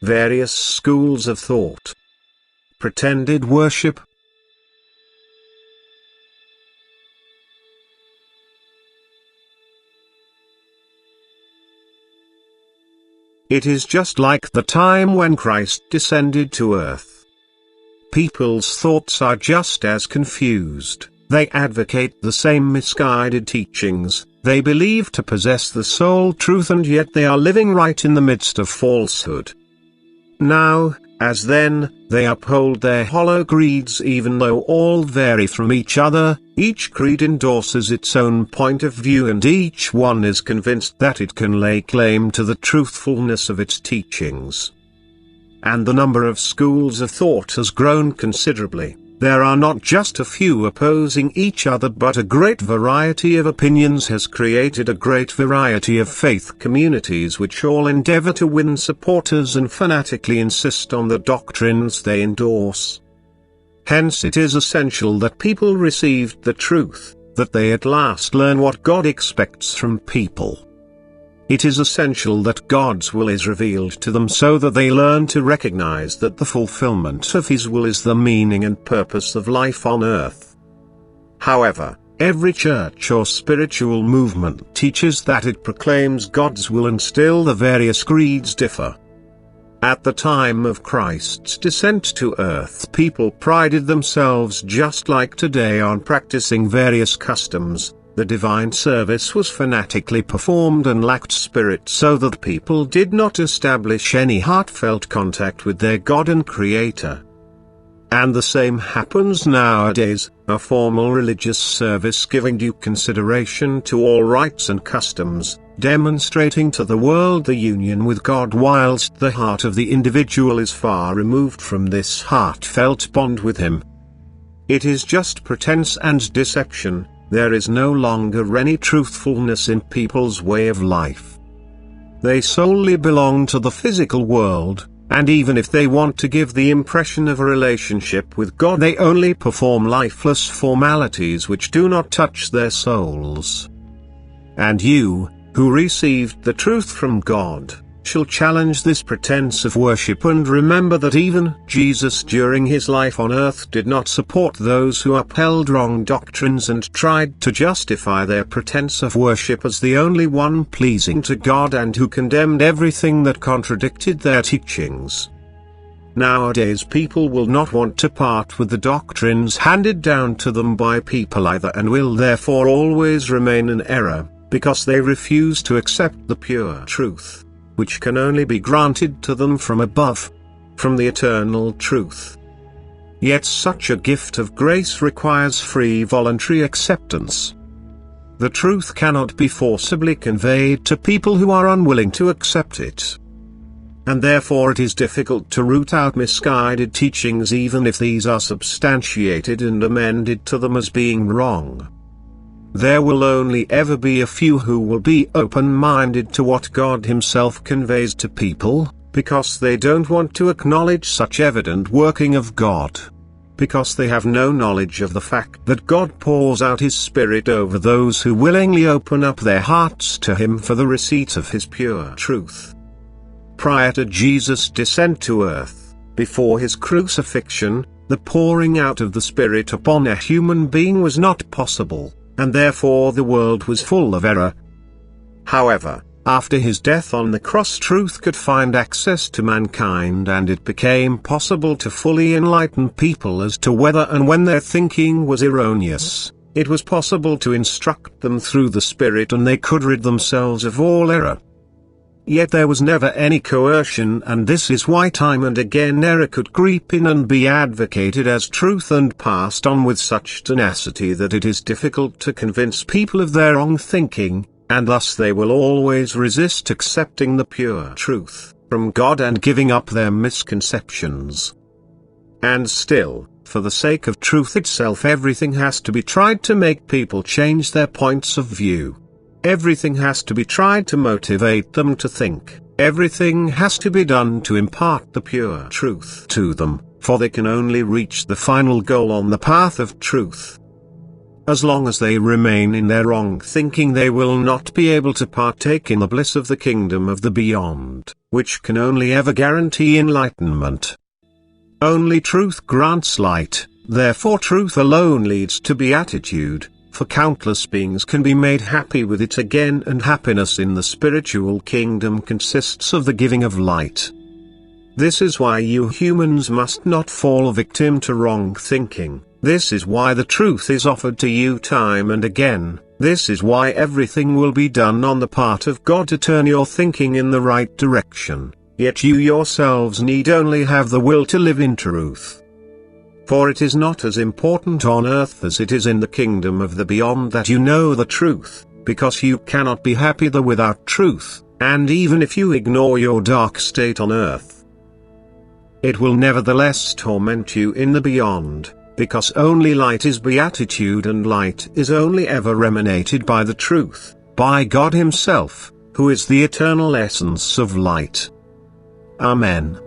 various schools of thought, pretended worship. It is just like the time when Christ descended to earth. People's thoughts are just as confused, they advocate the same misguided teachings, they believe to possess the sole truth, and yet they are living right in the midst of falsehood. Now, as then, they uphold their hollow creeds even though all vary from each other, each creed endorses its own point of view and each one is convinced that it can lay claim to the truthfulness of its teachings. And the number of schools of thought has grown considerably. There are not just a few opposing each other, but a great variety of opinions has created a great variety of faith communities which all endeavor to win supporters and fanatically insist on the doctrines they endorse. Hence it is essential that people receive the truth, that they at last learn what God expects from people. It is essential that God's will is revealed to them so that they learn to recognize that the fulfillment of His will is the meaning and purpose of life on earth. However, every church or spiritual movement teaches that it proclaims God's will, and still the various creeds differ. At the time of Christ's descent to earth, people prided themselves just like today on practicing various customs. The divine service was fanatically performed and lacked spirit, so that people did not establish any heartfelt contact with their God and Creator. And the same happens nowadays, a formal religious service giving due consideration to all rites and customs, demonstrating to the world the union with God, whilst the heart of the individual is far removed from this heartfelt bond with Him. It is just pretense and deception. There is no longer any truthfulness in people's way of life. They solely belong to the physical world, and even if they want to give the impression of a relationship with God, they only perform lifeless formalities which do not touch their souls. And you, who received the truth from God, shall challenge this pretense of worship, and remember that even Jesus during His life on earth did not support those who upheld wrong doctrines and tried to justify their pretense of worship as the only one pleasing to God, and who condemned everything that contradicted their teachings. Nowadays people will not want to part with the doctrines handed down to them by people either, and will therefore always remain in error, because they refuse to accept the pure truth, which can only be granted to them from above, from the eternal truth. Yet such a gift of grace requires free voluntary acceptance. The truth cannot be forcibly conveyed to people who are unwilling to accept it. And therefore it is difficult to root out misguided teachings even if these are substantiated and amended to them as being wrong. There will only ever be a few who will be open-minded to what God Himself conveys to people, because they don't want to acknowledge such evident working of God. Because they have no knowledge of the fact that God pours out His Spirit over those who willingly open up their hearts to Him for the receipt of His pure truth. Prior to Jesus' descent to earth, before His crucifixion, the pouring out of the Spirit upon a human being was not possible, and therefore the world was full of error. However, after His death on the cross, truth could find access to mankind, and it became possible to fully enlighten people as to whether and when their thinking was erroneous. It was possible to instruct them through the Spirit, and they could rid themselves of all error. Yet there was never any coercion, and this is why time and again error could creep in and be advocated as truth and passed on with such tenacity that it is difficult to convince people of their wrong thinking, and thus they will always resist accepting the pure truth from God and giving up their misconceptions. And still, for the sake of truth itself, everything has to be tried to make people change their points of view. Everything has to be tried to motivate them to think. Everything has to be done to impart the pure truth to them, for they can only reach the final goal on the path of truth. As long as they remain in their wrong thinking, they will not be able to partake in the bliss of the kingdom of the beyond, which can only ever guarantee enlightenment. Only truth grants light, therefore truth alone leads to beatitude, for countless beings can be made happy with it again, and happiness in the spiritual kingdom consists of the giving of light. This is why you humans must not fall a victim to wrong thinking. This is why the truth is offered to you time and again. This is why everything will be done on the part of God to turn your thinking in the right direction. Yet you yourselves need only have the will to live in truth. For it is not as important on earth as it is in the kingdom of the beyond that you know the truth, because you cannot be happy there without truth, and even if you ignore your dark state on earth, it will nevertheless torment you in the beyond, because only light is beatitude, and light is only ever emanated by the truth, by God Himself, who is the eternal essence of light. Amen.